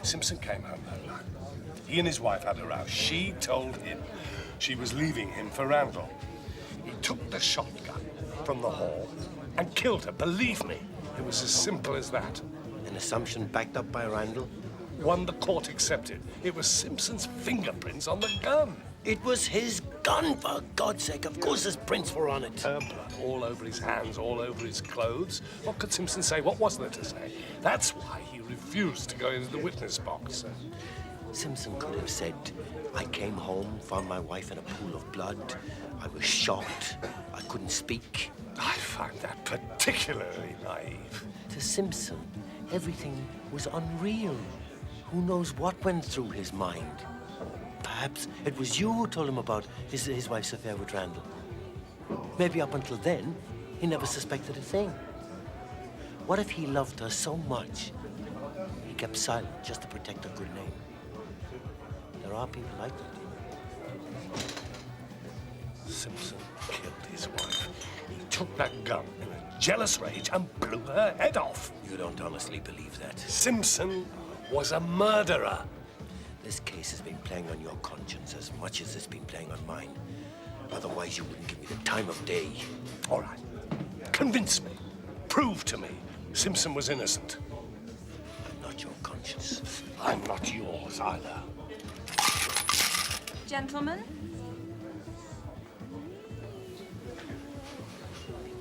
Simpson came home that night. He and his wife had a row. She told him she was leaving him for Randall. He took the shotgun from the hall and killed her. Believe me, it was as simple as that. An assumption backed up by Randall? One the court accepted. It was Simpson's fingerprints on the gun. It was his gun, for God's sake. Of course his prints were on it. Her blood all over his hands, all over his clothes. What could Simpson say? What was there to say? That's why he refused to go into the witness box. Simpson could have said, I came home, found my wife in a pool of blood. I was shocked. I couldn't speak. I find that particularly naive. To Simpson, everything was unreal. Who knows what went through his mind? Perhaps it was you who told him about his wife's affair with Randall. Maybe up until then, he never suspected a thing. What if he loved her so much, he kept silent just to protect her good name? There are people like that. Simpson killed his wife. He took that gun in a jealous rage and blew her head off. You don't honestly believe that? Simpson was a murderer. This case has been playing on your conscience as much as it's been playing on mine. Otherwise, you wouldn't give me the time of day. All right. Convince me. Prove to me Simpson was innocent. I'm not your conscience. I'm not yours either. Gentlemen?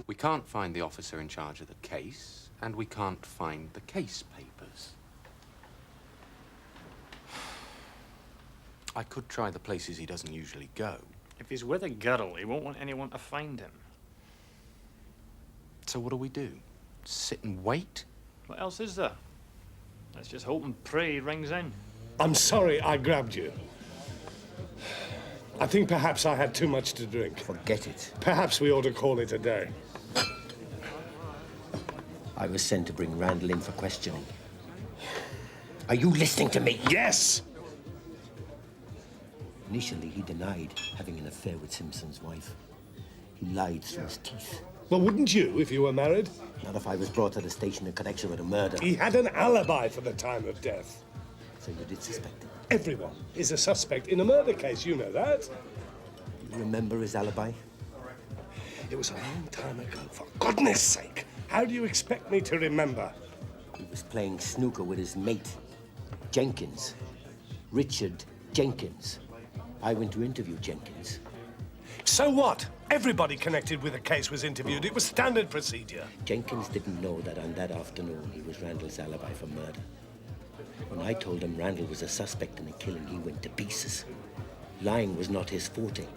We can't find the officer in charge of the case, and we can't find the case papers. I could try the places he doesn't usually go. If he's with a girl, he won't want anyone to find him. So what do we do? Sit and wait? What else is there? Let's just hope and pray he rings in. I'm sorry I grabbed you. I think perhaps I had too much to drink. Forget it. Perhaps we ought to call it a day. I was sent to bring Randall in for questioning. Are you listening to me? Yes! Initially, he denied having an affair with Simpson's wife. He lied through his teeth. Well, wouldn't you if you were married? Not if I was brought to the station in connection with a murder. He had an alibi for the time of death. So you did suspect him? Everyone is a suspect in a murder case, you know that. Do you remember his alibi? It was a long time ago, for goodness sake. How do you expect me to remember? He was playing snooker with his mate, Jenkins. Richard Jenkins. I went to interview Jenkins. So what? Everybody connected with the case was interviewed. It was standard procedure. Jenkins didn't know that on that afternoon he was Randall's alibi for murder. When I told him Randall was a suspect in the killing, he went to pieces. Lying was not his forte.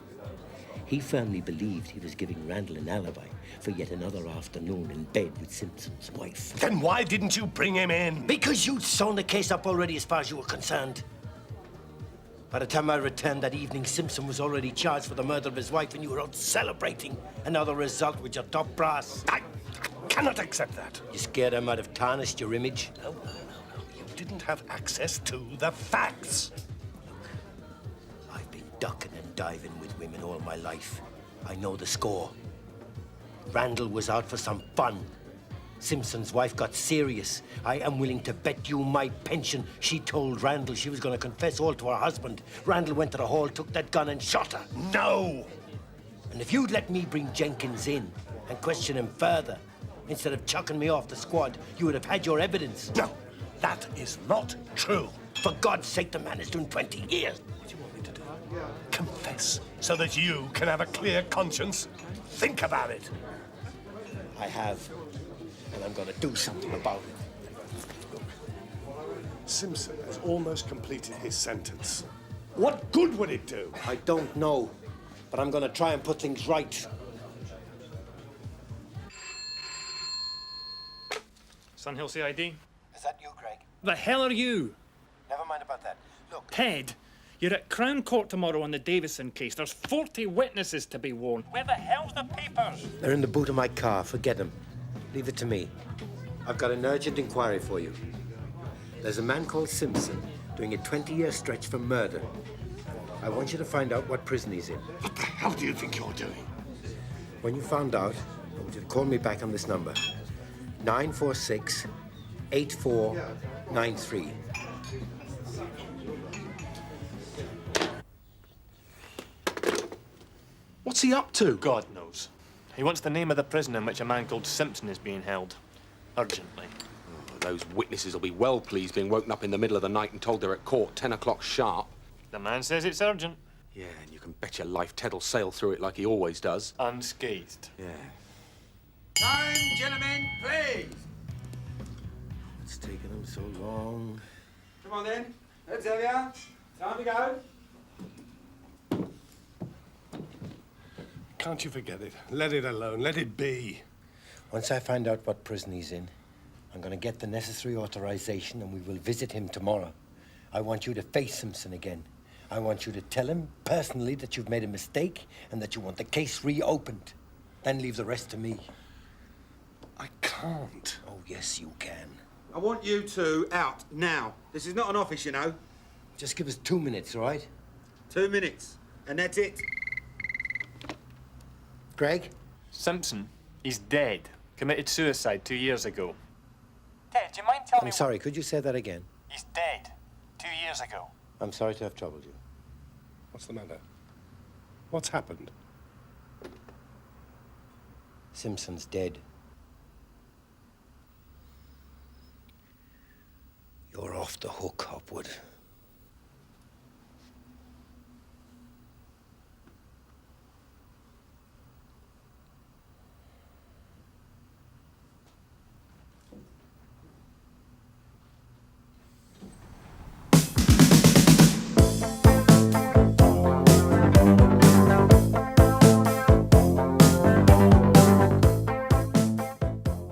He firmly believed he was giving Randall an alibi for yet another afternoon in bed with Simpson's wife. Then why didn't you bring him in? Because you'd sewn the case up already as far as you were concerned. By the time I returned that evening, Simpson was already charged for the murder of his wife, and you were out celebrating another result with your top brass. I cannot accept that. You scared I might have tarnished your image? No. You didn't have access to the facts. I've been ducking and diving with women all my life. I know the score. Randall was out for some fun. Simpson's wife got serious. I am willing to bet you my pension she told Randall she was going to confess all to her husband. Randall went to the hall, took that gun and shot her. No! And if you'd let me bring Jenkins in and question him further, instead of chucking me off the squad, you would have had your evidence. No, that is not true. For God's sake, the man is doing 20 years. What do you want me to do? Confess so that you can have a clear conscience? Think about it. I have. And I'm going to do something about it. Look, Simpson has almost completed his sentence. What good would it do? I don't know, but I'm going to try and put things right. Sunhill CID? Is that you, Craig? The hell are you? Never mind about that. Look. Ted, you're at Crown Court tomorrow on the Davison case. There's 40 witnesses to be warned. Where the hell's the papers? They're in the boot of my car. Forget them. Leave it to me. I've got an urgent inquiry for you. There's a man called Simpson doing a 20-year stretch for murder. I want you to find out what prison he's in. What the hell do you think you're doing? When you found out, I want you to call me back on this number. 946-8493. What's he up to? God knows. He wants the name of the prison in which a man called Simpson is being held. Urgently. Oh, those witnesses will be well pleased being woken up in the middle of the night and told they're at court 10 o'clock sharp. The man says it's urgent. Yeah, and you can bet your life Ted'll sail through it like he always does. Unscathed. Yeah. Time, gentlemen, please. What's taking him so long? Come on then. Let's have ya. Time to go. Can't you forget it? Let it alone. Let it be. Once I find out what prison he's in, I'm going to get the necessary authorization and we will visit him tomorrow. I want you to face Simpson again. I want you to tell him personally that you've made a mistake and that you want the case reopened. Then leave the rest to me. I can't. Oh, yes, you can. I want you two out now. This is not an office, you know. Just give us 2 minutes, all right? 2 minutes, and that's it. Greg? Simpson, he's dead. Committed suicide 2 years ago. Ted, do you mind telling I'm sorry, could you say that again? He's dead. 2 years ago. I'm sorry to have troubled you. What's the matter? What's happened? Simpson's dead. You're off the hook, Hopwood.